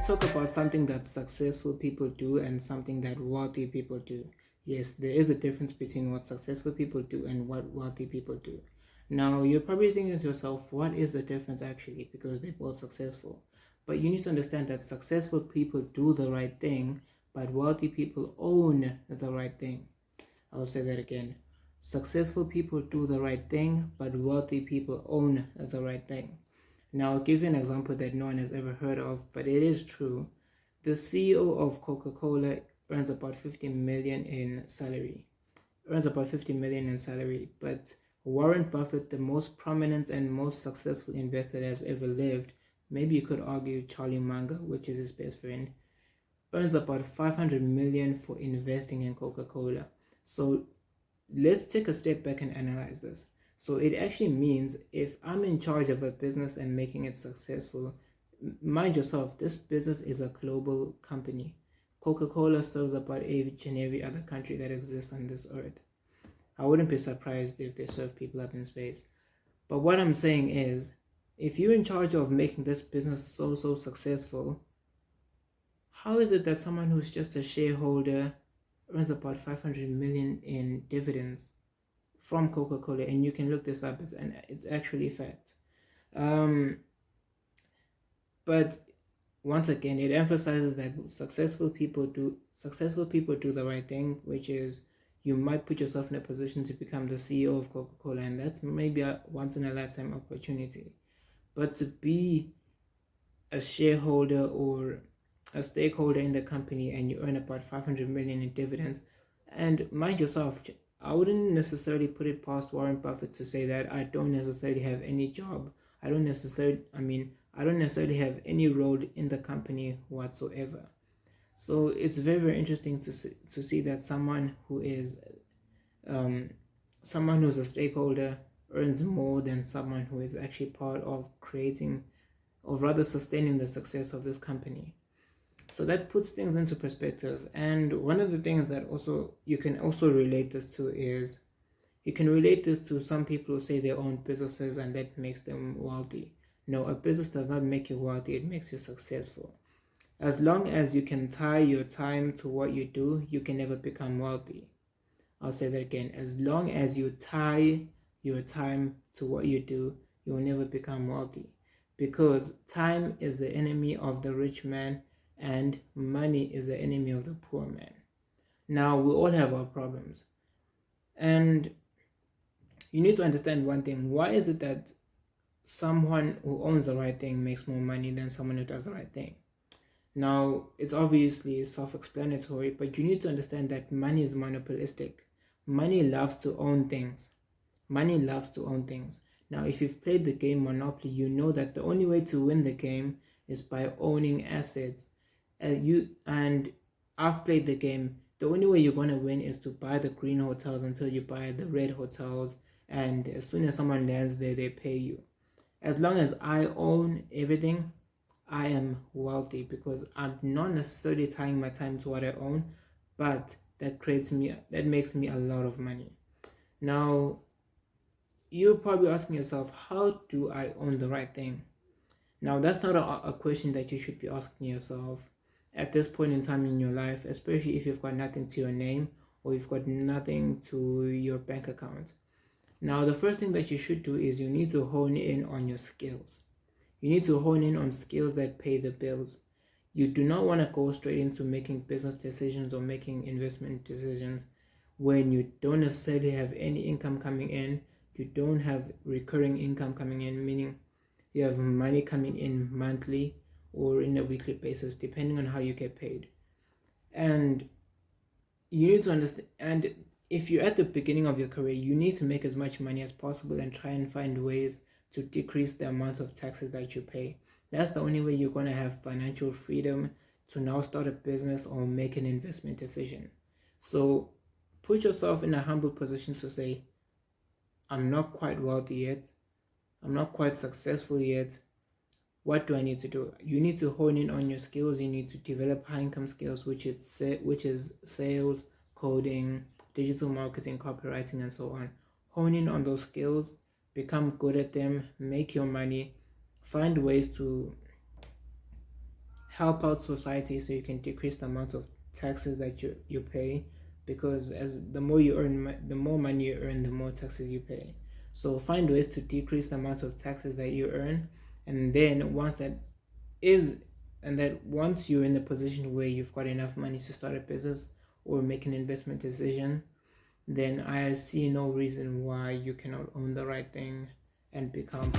let's talk about something that successful people do and something that wealthy people do. Yes, there is a difference between what successful people do and what wealthy people do. Now, you're probably thinking to yourself, what is the difference actually? Because they're both successful. But you need to understand that successful people do the right thing, but wealthy people own the right thing. I'll say that again. Successful people do the right thing, but wealthy people own the right thing. Now, I'll give you an example that no one has ever heard of, but it is true. The CEO of Coca-Cola earns about 50 million in salary. But Warren Buffett, the most prominent and most successful investor that has ever lived, maybe you could argue Charlie Munger, which is his best friend, earns about 500 million for investing in Coca-Cola. So let's take a step back and analyze this. So it actually means if I'm in charge of a business and making it successful, mind yourself, this business is a global company. Coca-Cola serves about each and every other country that exists on this earth. I wouldn't be surprised if they serve people up in space. But what I'm saying is, if you're in charge of making this business so successful, how is it that someone who's just a shareholder earns about 500 million in dividends from Coca-Cola? And you can look this up, it's actually fact. But once again, it emphasizes that successful people do the right thing, which is you might put yourself in a position to become the CEO of Coca-Cola, and that's maybe a once in a lifetime opportunity. But to be a shareholder or a stakeholder in the company and you earn about 500 million in dividends, and mind yourself, I wouldn't necessarily put it past Warren Buffett to say that I don't necessarily have any job. I don't necessarily have any role in the company whatsoever. So it's very, very interesting to see that someone who's a stakeholder earns more than someone who is actually part of creating, or rather sustaining, the success of this company. So that puts things into perspective. And one of the things that you can also relate this to is, you can relate this to some people who say they own businesses and that makes them wealthy. No, a business does not make you wealthy, it makes you successful. As long as you can tie your time to what you do, you can never become wealthy. I'll say that again. As long as you tie your time to what you do, you will never become wealthy. Because time is the enemy of the rich man and money is the enemy of the poor man. Now, we all have our problems. And you need to understand one thing. Why is it that someone who owns the right thing makes more money than someone who does the right thing? Now, it's obviously self-explanatory, but you need to understand that money is monopolistic. Money loves to own things. Now, if you've played the game Monopoly, you know that the only way to win the game is by owning assets. I've played the game. The only way you're going to win is to buy the green hotels until you buy the red hotels, and as soon as someone lands there, they pay you. As long as I own everything, I am wealthy, because I'm not necessarily tying my time to what I own, but that makes me a lot of money. Now, you're probably asking yourself, how do I own the right thing? Now, that's not a question that you should be asking yourself at this point in time in your life, especially if you've got nothing to your name or you've got nothing to your bank account. Now, the first thing that you should do is you need to hone in on your skills. You need to hone in on skills that pay the bills. You do not want to go straight into making business decisions or making investment decisions when you don't necessarily have any income coming in. You don't have recurring income coming in, meaning you have money coming in monthly or in a weekly basis, depending on how you get paid. And you need to understand, and if you're at the beginning of your career, you need to make as much money as possible and try and find ways to decrease the amount of taxes that you pay. That's the only way you're going to have financial freedom to now start a business or make an investment decision. So put yourself in a humble position to say, I'm not quite wealthy yet, I'm not quite successful yet. What do I need to do? You need to hone in on your skills. You need to develop high income skills, which is sales, coding, digital marketing, copywriting, and so on. Hone in on those skills, become good at them, make your money, find ways to help out society so you can decrease the amount of taxes that you pay, because as the more you earn, the more money you earn, the more taxes you pay. So find ways to decrease the amount of taxes that you earn, and then is once you're in a position where you've got enough money to start a business or make an investment decision, then I see no reason why you cannot own the right thing and become